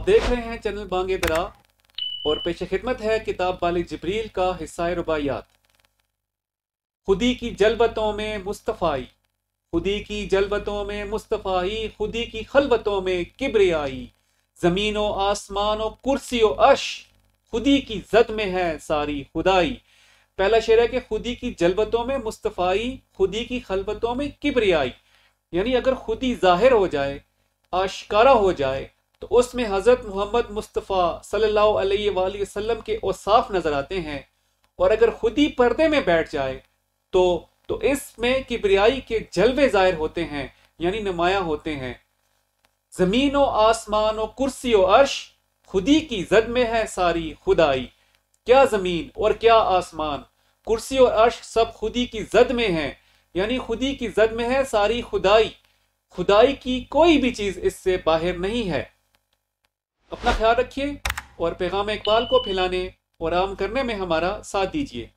देख रहे हैं चैनल बांगे दरा और पेश खिदमत है किताब वाली जिब्रील का हिस्सा रुबाइयात। खुदी की जलवतों में मुस्तफ़ाई, खुदी की जलवतों में मुस्तफ़ाई, खुदी की खलवतों में किब्रियाई, ज़मीनो आसमानो कुर्सियो अर्श, खुदी की जद में है सारी खुदाई। पहला शेर है कि खुदी की जलवतों में मुस्तफ़ाई, खुदी की खलवतों में किब्रियाई, यानी अगर खुदी जाहिर हो जाए, आश्कारा हो जाए, तो उसमें हज़रत मोहम्मद मुस्तफ़ा सल्लल्लाहु अलैहि वसल्लम के औसाफ नजर आते हैं। और अगर खुदी पर्दे में बैठ जाए तो इसमें किब्रियाई के जलवे जाहिर होते हैं, यानी नुमाया होते हैं। जमीन व आसमान व कुर्सी व अर्श, खुदी की जद में है सारी खुदाई। क्या जमीन और क्या आसमान, कुर्सी और अर्श सब खुदी की जद में है, यानी खुदी की जद में है सारी खुदाई। खुदाई की कोई भी चीज इससे बाहर नहीं है। अपना ख्याल रखिए और पैगाम इकबाल को फैलाने और आम करने में हमारा साथ दीजिए।